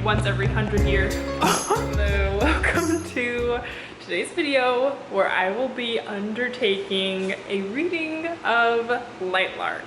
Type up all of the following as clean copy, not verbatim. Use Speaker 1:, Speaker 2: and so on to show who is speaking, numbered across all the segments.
Speaker 1: once every 100 years. Hello, welcome to today's video where I will be undertaking a reading of Lightlark.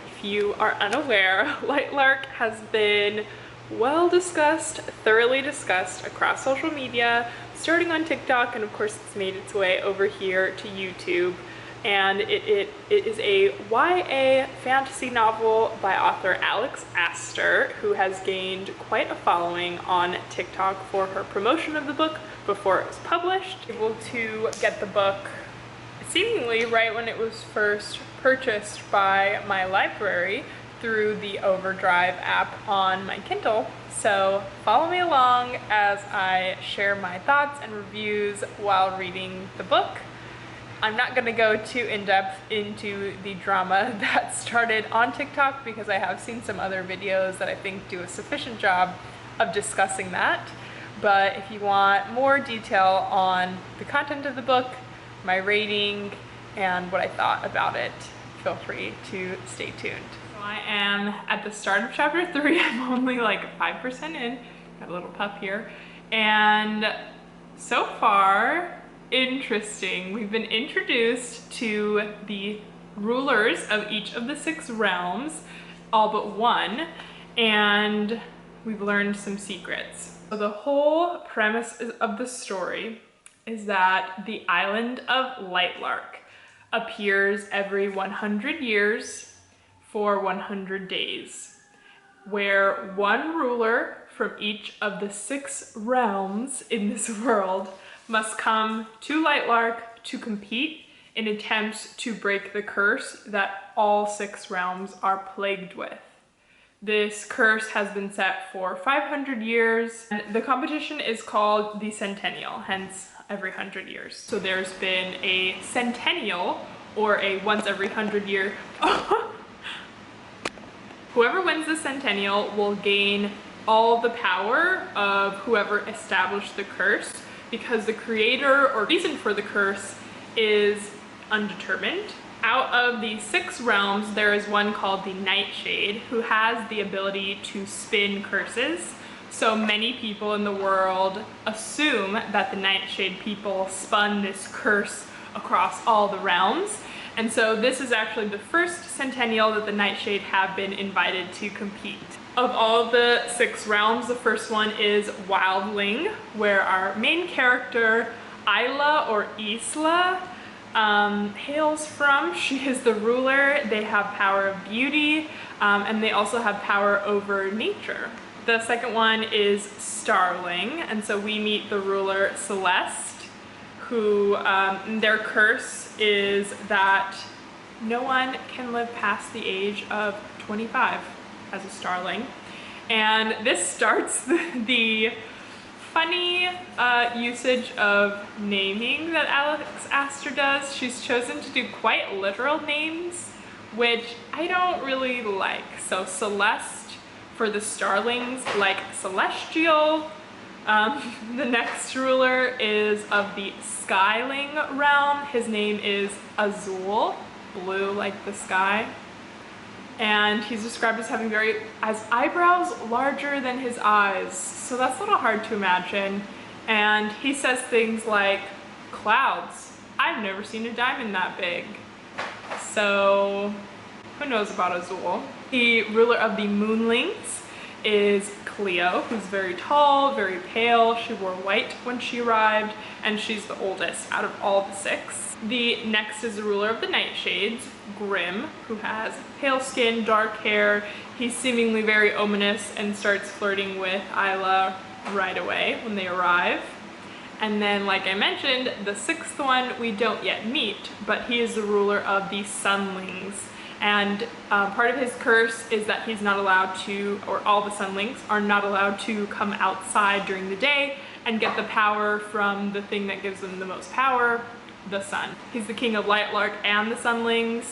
Speaker 1: If you are unaware, Lightlark has been well discussed, thoroughly discussed across social media, starting on TikTok, and of course it's made its way over here to YouTube. And it is a YA fantasy novel by author Alex Aster, who has gained quite a following on TikTok for her promotion of the book before it was published. Able to get the book seemingly right when it was first purchased by my library through the Overdrive app on my Kindle. So follow me along as I share my thoughts and reviews while reading the book. I'm not going to go too in-depth into the drama that started on TikTok because I have seen some other videos that I think do a sufficient job of discussing that. But if you want more detail on the content of the book, my rating, and what I thought about it, feel free to stay tuned. So I am at the start of chapter 3. I'm only like 5% in. Got a little pup here. And so far, interesting. We've been introduced to the rulers of each of the 6 realms, all but one, and we've learned some secrets. So the whole premise of the story is that the island of Lightlark appears every 100 years for 100 days, where one ruler from each of the 6 realms in this world must come to Lightlark to compete in attempts to break the curse that all 6 realms are plagued with. This curse has been set for 500 years, and the competition is called the Centennial, hence every 100 years. So there's been a Centennial, or a once every 100 year. Whoever wins the Centennial will gain all the power of whoever established the curse, because the creator or reason for the curse is undetermined. Out of the 6 realms, there is one called the Nightshade, who has the ability to spin curses. So many people in the world assume that the Nightshade people spun this curse across all the realms. And so this is actually the first Centennial that the Nightshade have been invited to compete. Of all the 6 realms, the first one is Wildling, where our main character, Isla or Isla, hails from. She is the ruler. They have power of beauty, and they also have power over nature. The second one is Starling, and so we meet the ruler Celeste, who their curse is that no one can live past the age of 25 as a starling. And this starts the funny usage of naming that Alex Aster does. She's chosen to do quite literal names, which I don't really like. So Celeste for the starlings, like celestial. The next ruler is of the Skyling realm. His name is Azul, blue like the sky. And he's described as having eyebrows larger than his eyes. So that's a little hard to imagine. And he says things like, clouds. I've never seen a diamond that big. So who knows about Azul? The ruler of the Moonlings is Cleo, who's very tall, very pale. She wore white when she arrived, and she's the oldest out of all the 6. The next is the ruler of the Nightshades, Grim, who has pale skin, dark hair. He's seemingly very ominous and starts flirting with Isla right away when they arrive. And then, like I mentioned, the 6th one we don't yet meet, but he is the ruler of the Sunlings. And part of his curse is that he's not allowed to, or all the Sunlings are not allowed to come outside during the day and get the power from the thing that gives them the most power, the sun. He's the king of Lightlark and the Sunlings.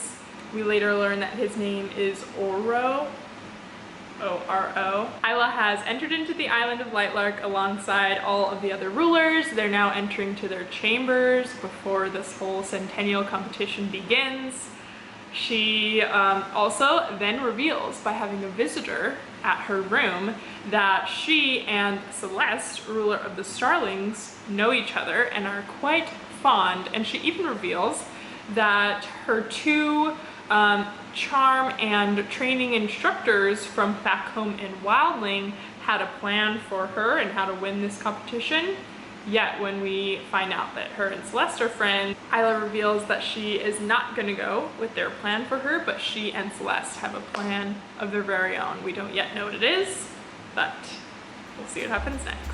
Speaker 1: We later learn that his name is Oro, O-R-O. Isla has entered into the island of Lightlark alongside all of the other rulers. They're now entering to their chambers before this whole Centennial competition begins. She also then reveals by having a visitor at her room that she and Celeste, ruler of the Starlings, know each other and are quite fond, and she even reveals that her two charm and training instructors from back home in Wildling had a plan for her and how to win this competition. Yet when we find out that her and Celeste are friends, Isla reveals that she is not going to go with their plan for her, but she and Celeste have a plan of their very own. We don't yet know what it is, but we'll see what happens next.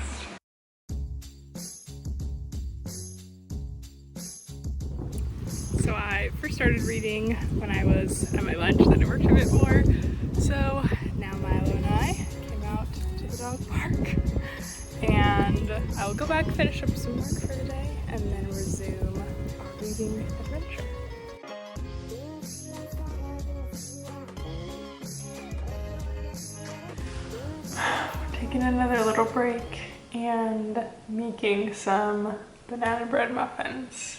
Speaker 1: So I first started reading when I was at my lunch, then I worked a bit more. So now Milo and I came out to the dog park. And I will go back, finish up some work for the day, and then resume our reading adventure. Taking another little break and making some banana bread muffins.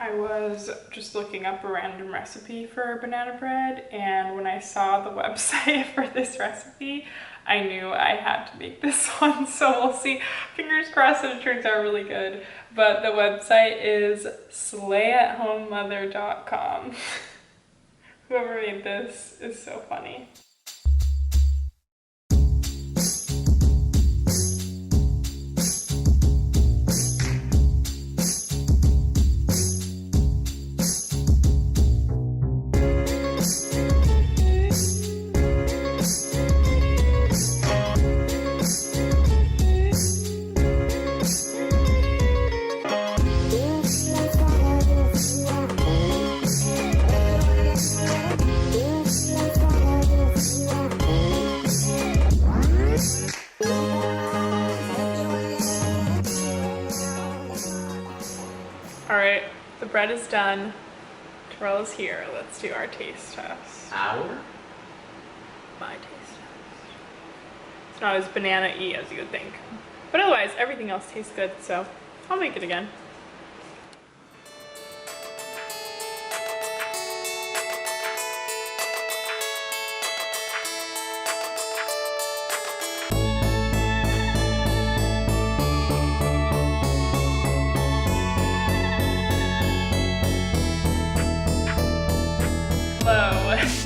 Speaker 1: I was just looking up a random recipe for banana bread, and when I saw the website for this recipe, I knew I had to make this one, so we'll see. Fingers crossed that it turns out really good. But the website is slayathomemother.com. Whoever made this is so funny. Alright, the bread is done. Terrell's here. Let's do our taste test. My taste test. It's not as banana-y as you would think. But otherwise, everything else tastes good, so I'll make it again.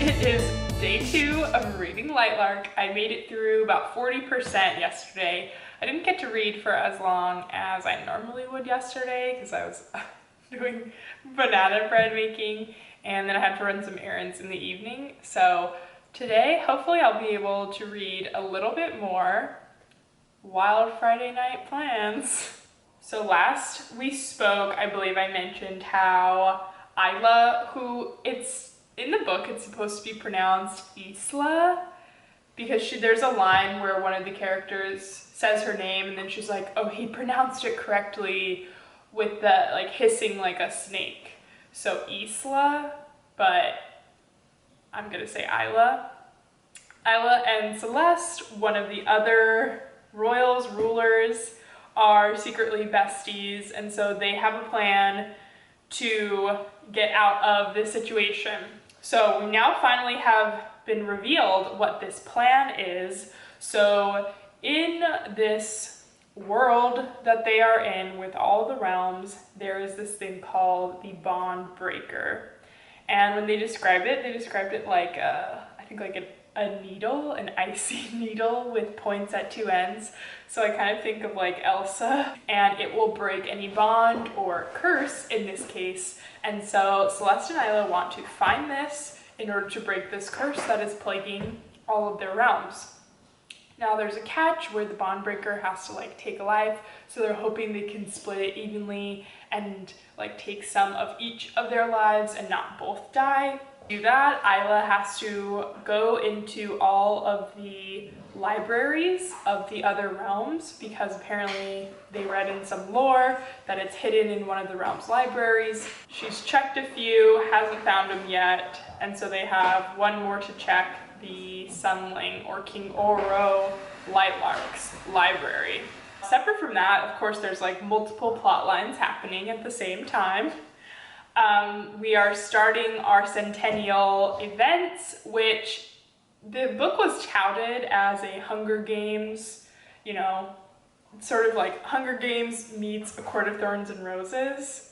Speaker 1: It is day 2 of reading Lightlark. I made it through about 40% yesterday. I didn't get to read for as long as I normally would yesterday because I was doing banana bread making, and then I had to run some errands in the evening. So today, hopefully I'll be able to read a little bit more. Wild Friday night plans. So last we spoke, I believe I mentioned how Isla, who in the book, it's supposed to be pronounced Isla, because there's a line where one of the characters says her name and then she's like, oh, he pronounced it correctly with the, like, hissing like a snake. So Isla, but I'm gonna say Isla. Isla and Celeste, one of the other royals, rulers, are secretly besties, and so they have a plan to get out of this situation. So we now finally have been revealed what this plan is. So in this world that they are in with all the realms, there is this thing called the bond breaker. And when they described it like I think like a needle, an icy needle with points at two ends. So I kind of think of like Elsa, and it will break any bond or curse in this case. And so Celeste and Isla want to find this in order to break this curse that is plaguing all of their realms. Now there's a catch where the bond breaker has to like take a life, so they're hoping they can split it evenly and like take some of each of their lives and not both die. To do that, Isla has to go into all of the libraries of the other realms, because apparently they read in some lore that it's hidden in one of the realms' libraries. She's checked a few, hasn't found them yet, and so they have one more to check, the Sunling or King Oro Lightlark's library. Separate from that, of course, there's like multiple plot lines happening at the same time. We are starting our centennial events, which The book was touted as a Hunger Games, you know, sort of like Hunger Games meets A Court of Thorns and Roses.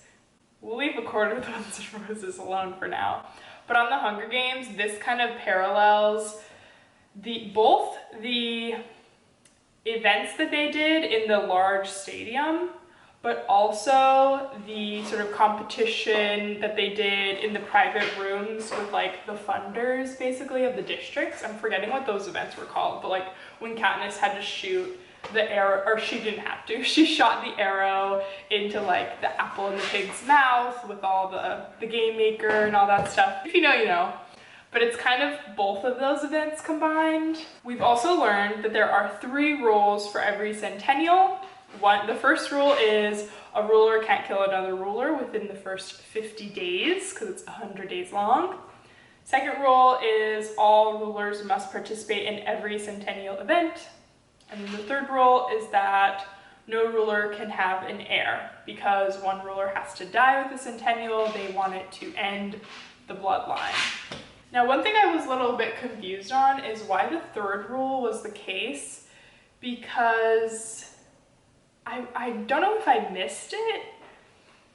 Speaker 1: We'll leave A Court of Thorns and Roses alone for now. But on the Hunger Games, this kind of parallels both the events that they did in the large stadium, but also the sort of competition that they did in the private rooms with like the funders basically of the districts. I'm forgetting what those events were called, but like when Katniss had to shoot the arrow, or she didn't have to, she shot the arrow into like the apple in the pig's mouth with all the game maker and all that stuff. If you know, you know. But it's kind of both of those events combined. We've also learned that there are 3 rules for every centennial. The first rule is a ruler can't kill another ruler within the first 50 days, because it's 100 days long. Second rule is all rulers must participate in every centennial event. And then the third rule is that no ruler can have an heir, because one ruler has to die with the centennial. They want it to end the bloodline. Now, one thing I was a little bit confused on is why the third rule was the case, because I don't know if I missed it,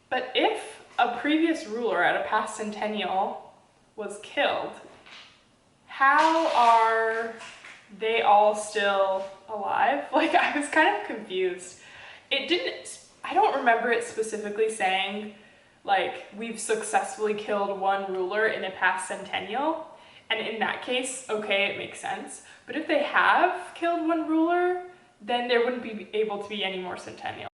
Speaker 1: but if a previous ruler at a past centennial was killed, how are they all still alive? Like, I was kind of confused. I don't remember it specifically saying, like, we've successfully killed one ruler in a past centennial, and in that case, okay, it makes sense. But if they have killed one ruler, then there wouldn't be able to be any more centennial.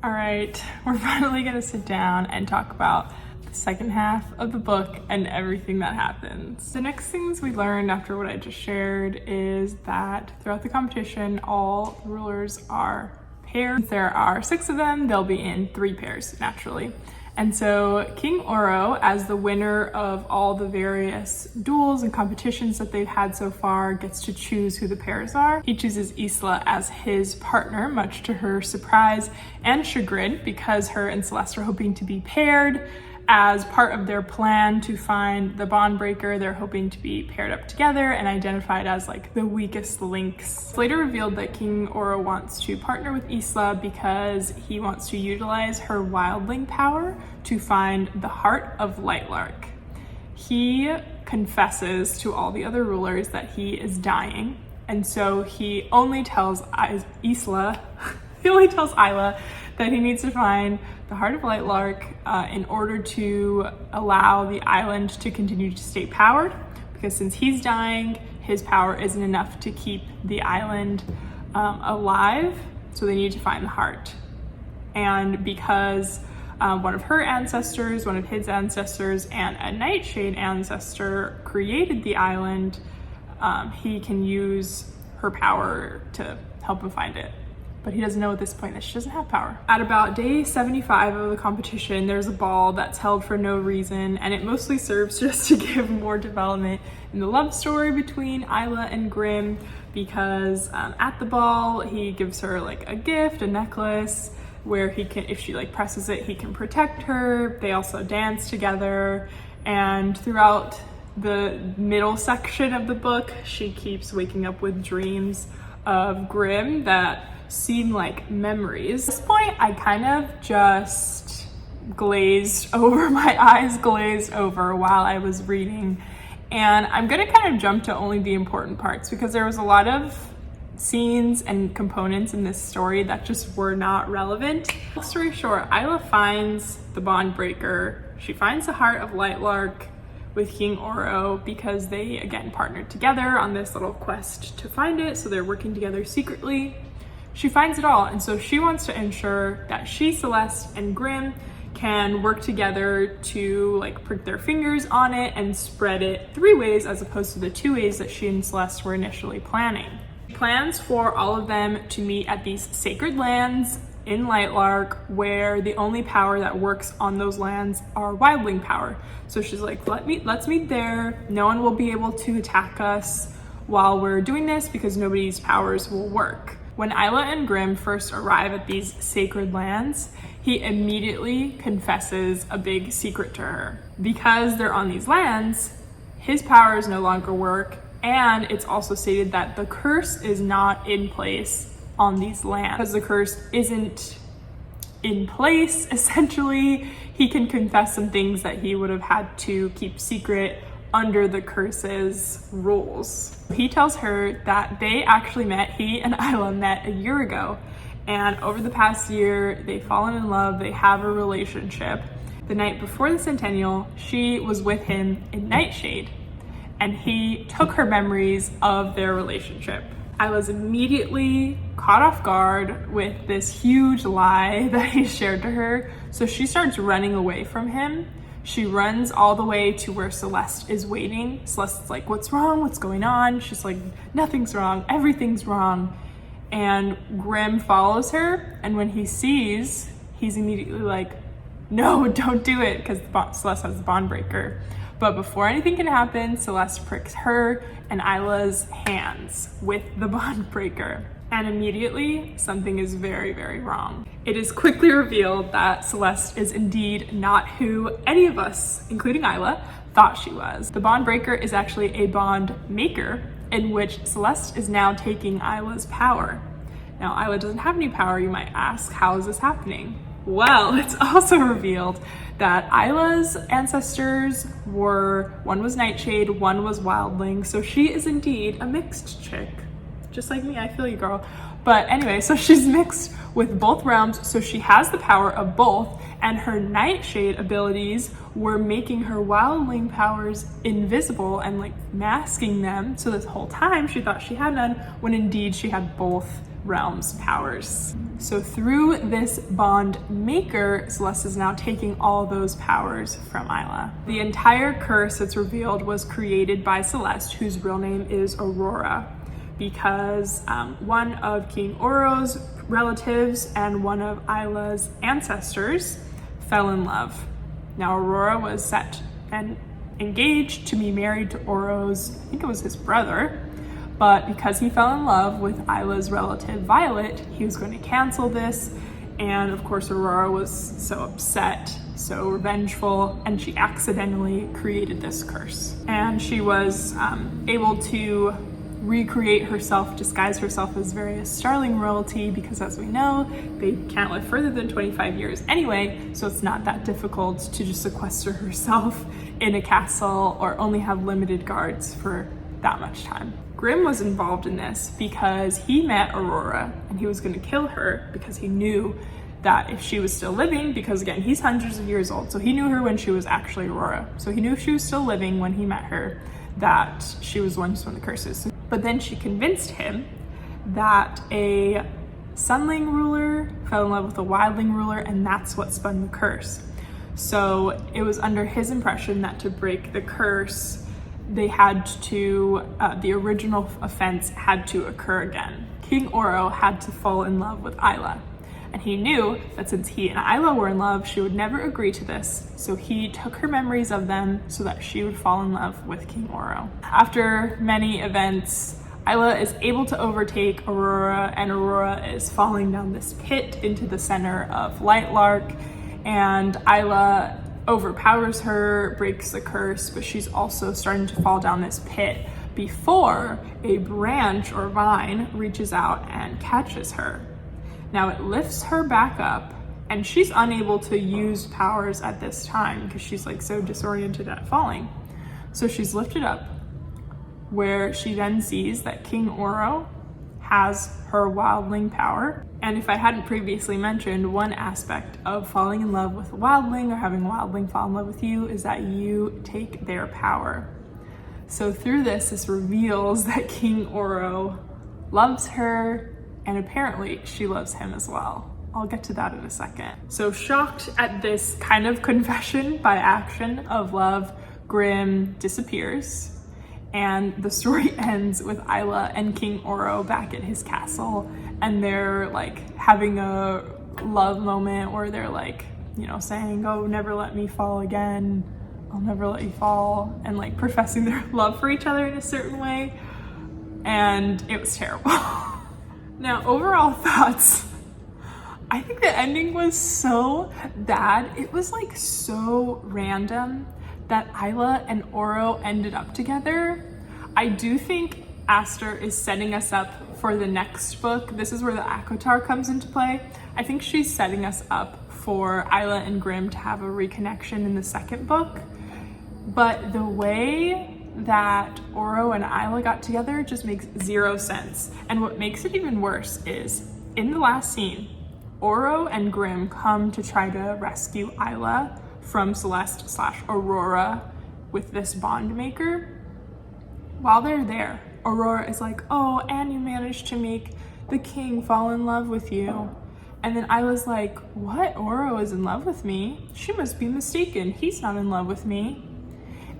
Speaker 1: All right, we're finally gonna sit down and talk about the second half of the book and everything that happens. The next things we learned after what I just shared is that throughout the competition, all rulers are paired. There are 6 of them, they'll be in 3 pairs naturally. And so King Oro, as the winner of all the various duels and competitions that they've had so far, gets to choose who the pairs are. He chooses Isla as his partner, much to her surprise and chagrin, because her and Celeste are hoping to be paired. As part of their plan to find the bond breaker, they're hoping to be paired up together and identified as like the weakest links. It's later revealed that King Oro wants to partner with Isla because he wants to utilize her wildling power to find the heart of Lightlark. He confesses to all the other rulers that he is dying, and so he only tells Isla that he needs to find the heart of Lightlark in order to allow the island to continue to stay powered, because since he's dying, his power isn't enough to keep the island alive, so they need to find the heart. And because one of her ancestors, one of his ancestors, and a Nightshade ancestor created the island, he can use her power to help him find it. But he doesn't know at this point that she doesn't have power. At about day 75 of the competition, there's a ball that's held for no reason, and it mostly serves just to give more development in the love story between Isla and Grimm, because at the ball, he gives her like a gift, a necklace, where he can, if she like presses it, he can protect her. They also dance together, and throughout the middle section of the book, she keeps waking up with dreams of Grimm that seem like memories. At this point, I kind of just glazed over, my eyes glazed over while I was reading. And I'm gonna kind of jump to only the important parts, because there was a lot of scenes and components in this story that just were not relevant. Long story short, Isla finds the bond breaker. She finds the heart of Lightlark with King Oro, because they again partnered together on this little quest to find it, so they're working together secretly. She finds it all, and so she wants to ensure that she, Celeste, and Grimm can work together to like prick their fingers on it and spread it 3 ways as opposed to the 2 ways that she and Celeste were initially planning. Plans for all of them to meet at these sacred lands in Lightlark, where the only power that works on those lands are wildling power. So she's like, let's meet there. No one will be able to attack us while we're doing this, because nobody's powers will work. When Isla and Grimm first arrive at these sacred lands, he immediately confesses a big secret to her. Because they're on these lands, his powers no longer work, and it's also stated that the curse is not in place on these lands. Because the curse isn't in place, essentially, he can confess some things that he would have had to keep secret under the curse's rules. He tells her that they actually met, he and Isla met a year ago, and over the past year, they've fallen in love, they have a relationship. The night before the centennial, she was with him in Nightshade, and he took her memories of their relationship. I was immediately caught off guard with this huge lie that he shared to her, so she starts running away from him. She runs all the way to where Celeste is waiting. Celeste's like, what's wrong? What's going on? She's like, nothing's wrong. Everything's wrong. And Grimm follows her. And when he sees, he's immediately like, no, don't do it, because Celeste has the bond breaker. But before anything can happen, Celeste pricks her and Isla's hands with the bond breaker. And immediately, something is very, very wrong. It is quickly revealed that Celeste is indeed not who any of us, including Isla, thought she was. The bond breaker is actually a bond maker, in which Celeste is now taking Isla's power. Now, Isla doesn't have any power, you might ask. How is this happening? Well, it's also revealed that Isla's ancestors were, one was Nightshade, one was Wildling, so she is indeed a mixed chick. Just like me, I feel you, girl. But anyway, so she's mixed with both realms, so she has the power of both, and her Nightshade abilities were making her Wildling powers invisible and like masking them, so this whole time she thought she had none, when indeed she had both realms' powers. So through this bond maker, Celeste is now taking all those powers from Isla. The entire curse that's revealed was created by Celeste, whose real name is Aurora, because one of King Oro's relatives and one of Isla's ancestors fell in love. Now Aurora was set and engaged to be married to Oro's, I think it was his brother, but because he fell in love with Isla's relative Violet, he was going to cancel this, and of course Aurora was so upset, so revengeful, and she accidentally created this curse. And she was able to recreate herself, disguise herself as various starling royalty, because as we know, they can't live further than 25 years anyway, so it's not that difficult to just sequester herself in a castle or only have limited guards for that much time. Grimm was involved in this because he met Aurora and he was going to kill her because he knew that if she was still living, because again, he's hundreds of years old, so he knew her when she was actually Aurora. So he knew if she was still living when he met her, that she was the one who spun the curses. But then she convinced him that a Sunling ruler fell in love with a Wildling ruler, and that's what spun the curse. So it was under his impression that to break the curse, they had to, the original offense had to occur again. King Oro had to fall in love with Isla. And he knew that since he and Isla were in love, she would never agree to this. So he took her memories of them so that she would fall in love with King Oro. After many events, Isla is able to overtake Aurora, and Aurora is falling down this pit into the center of Lightlark, and Isla overpowers her, breaks the curse, but she's also starting to fall down this pit before a branch or vine reaches out and catches her. Now it lifts her back up, and she's unable to use powers at this time because she's like so disoriented at falling. So she's lifted up, where she then sees that King Oro has her Wildling power. And if I hadn't previously mentioned, one aspect of falling in love with a Wildling or having a Wildling fall in love with you is that you take their power. So through this reveals that King Oro loves her, and apparently she loves him as well. I'll get to that in a second. So shocked at this kind of confession by action of love, Grimm disappears, and the story ends with Isla and King Oro back at his castle, and they're like having a love moment where they're like, you know, saying, oh, never let me fall again, I'll never let you fall, and like professing their love for each other in a certain way. And it was terrible. Now, overall thoughts. I think the ending was so bad. It was like so random that Isla and Oro ended up together. I do think Aster is setting us up for the next book. This is where the ACOTAR comes into play. I think she's setting us up for Isla and Grimm to have a reconnection in the second book. But the way that Oro and Isla got together just makes zero sense. And what makes it even worse is, in the last scene, Oro and Grimm come to try to rescue Isla from Celeste/Aurora with this bond maker. While they're there, Aurora is like, oh, and you managed to make the king fall in love with you. And then Isla's like, what? Oro is in love with me? She must be mistaken. He's not in love with me.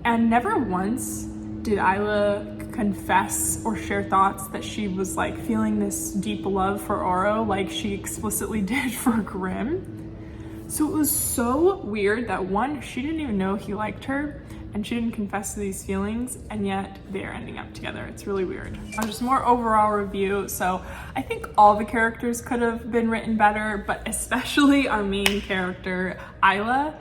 Speaker 1: And never once did Isla confess or share thoughts that she was like feeling this deep love for Oro like she explicitly did for Grimm. So it was so weird that one, she didn't even know he liked her and she didn't confess to these feelings, and yet they're ending up together. It's really weird. Just more overall review. So I think all the characters could have been written better, but especially our main character, Isla.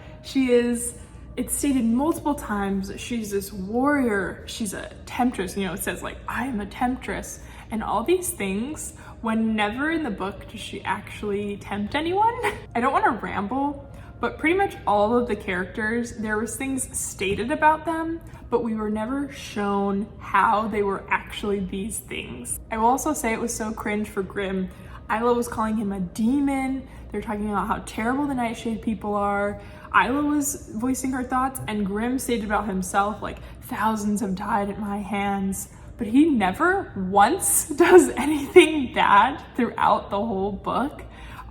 Speaker 1: It's stated multiple times that she's this warrior, she's a temptress, you know, it says like, I am a temptress, and all these things, when never in the book does she actually tempt anyone. I don't want to ramble, but pretty much all of the characters, there was things stated about them, but we were never shown how they were actually these things. I will also say it was so cringe for Grimm. Isla was calling him a demon. They're talking about how terrible the Nightshade people are. Isla was voicing her thoughts, and Grimm stated about himself, like, thousands have died at my hands. But he never once does anything bad throughout the whole book.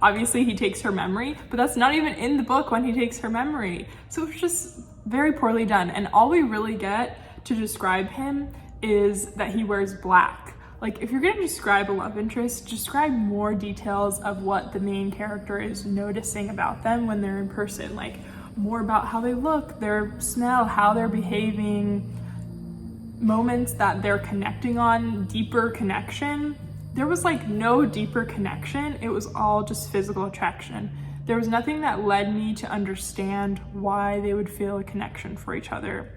Speaker 1: Obviously, he takes her memory, but that's not even in the book when he takes her memory. So it's just very poorly done. And all we really get to describe him is that he wears black. Like, if you're gonna describe a love interest, describe more details of what the main character is noticing about them when they're in person. Like, more about how they look, their smell, how they're behaving, moments that they're connecting on, deeper connection. There was like no deeper connection. It was all just physical attraction. There was nothing that led me to understand why they would feel a connection for each other.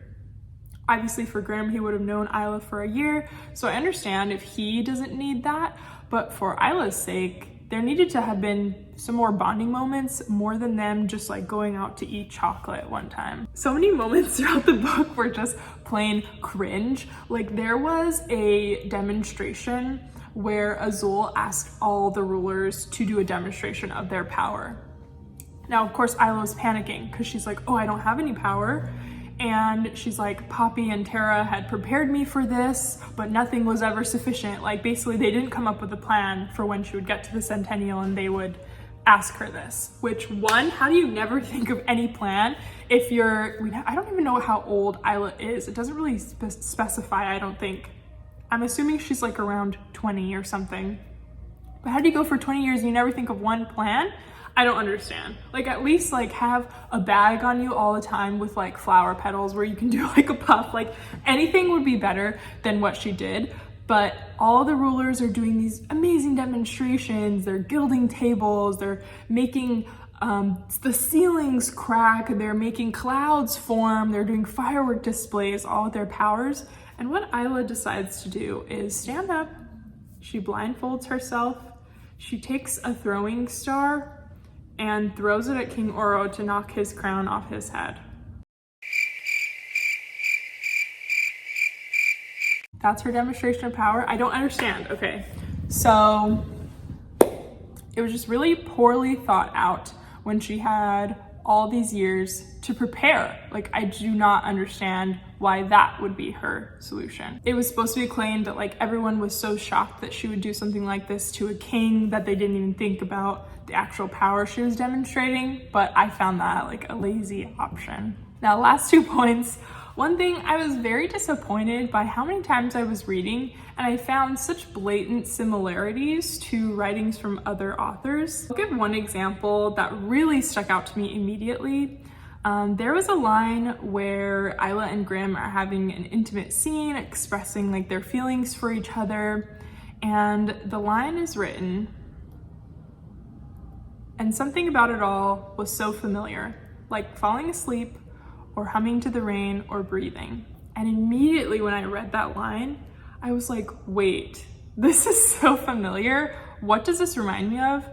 Speaker 1: Obviously for Grimm, he would have known Isla for a year, so I understand if he doesn't need that, but for Isla's sake, there needed to have been some more bonding moments, more than them just like going out to eat chocolate one time. So many moments throughout the book were just plain cringe. Like, there was a demonstration where Azul asked all the rulers to do a demonstration of their power. Now, of course, Isla was panicking because she's like, oh, I don't have any power. And she's like, Poppy and Tara had prepared me for this, but nothing was ever sufficient. Like, basically they didn't come up with a plan for when she would get to the Centennial and they would ask her this. Which, one, how do you never think of any plan if I don't even know how old Isla is. It doesn't really specify, I don't think. I'm assuming she's like around 20 or something. But how do you go for 20 years and you never think of one plan? I don't understand. Like, at least like have a bag on you all the time with like flower petals where you can do like a puff. Like, anything would be better than what she did. But all the rulers are doing these amazing demonstrations. They're gilding tables. They're making the ceilings crack. They're making clouds form. They're doing firework displays, all with their powers. And what Isla decides to do is stand up. She blindfolds herself. She takes a throwing star and throws it at King Oro to knock his crown off his head. That's her demonstration of power? I don't understand. Okay, so it was just really poorly thought out when she had all these years to prepare. Like, I do not understand why that would be her solution. It was supposed to be claimed that like everyone was so shocked that she would do something like this to a king that they didn't even think about the actual power she was demonstrating, but I found that like a lazy option. Now, last 2 points. One thing, I was very disappointed by how many times I was reading and I found such blatant similarities to writings from other authors. I'll give one example that really stuck out to me immediately. There was a line where Isla and Grimm are having an intimate scene expressing like their feelings for each other, And the line is written, "And something about it all was so familiar, like falling asleep or humming to the rain or breathing." And immediately when I read that line, I was like, wait, this is so familiar. What does this remind me of?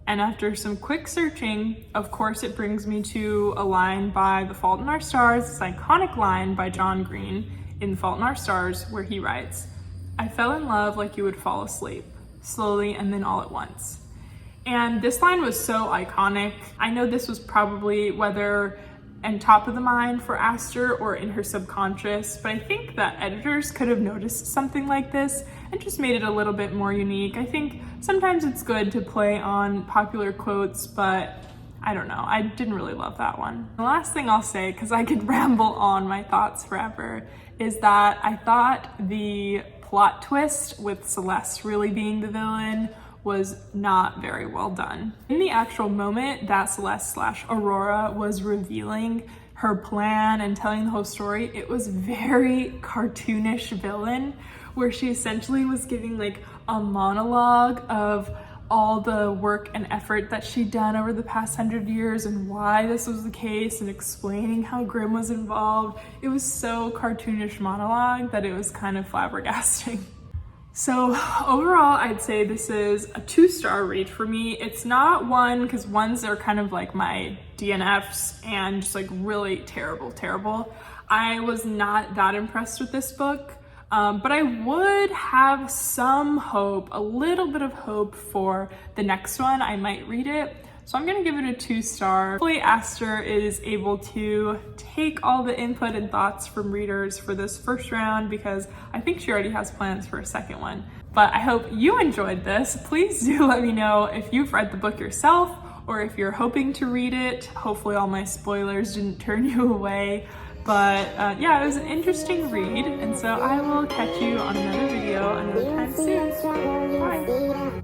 Speaker 1: And after some quick searching, of course, it brings me to a line by The Fault in Our Stars, this iconic line by John Green in The Fault in Our Stars, where he writes, "I fell in love like you would fall asleep, slowly and then all at once." And this line was so iconic. I know this was probably whether and top of the mind for Aster or in her subconscious, but I think that editors could have noticed something like this and just made it a little bit more unique. I think sometimes it's good to play on popular quotes, but I don't know, I didn't really love that one. The last thing I'll say, because I could ramble on my thoughts forever, is that I thought the plot twist with Celeste really being the villain was not very well done. In the actual moment that Celeste/Aurora was revealing her plan and telling the whole story, it was very cartoonish villain, where she essentially was giving like a monologue of all the work and effort that she'd done over the past 100 years and why this was the case, and explaining how Grimm was involved. It was so cartoonish monologue that it was kind of flabbergasting. So overall, I'd say this is a 2-star read for me. It's not 1, because 1s are kind of like my DNFs and just like really terrible. I was not that impressed with this book, but I would have some hope, a little bit of hope for the next one. I might read it. So I'm gonna give it a 2-star. Hopefully Aster is able to take all the input and thoughts from readers for this first round, because I think she already has plans for a second one. But I hope you enjoyed this. Please do let me know if you've read the book yourself or if you're hoping to read it. Hopefully all my spoilers didn't turn you away. But yeah, it was an interesting read, and so I will catch you on another video another time soon. Bye.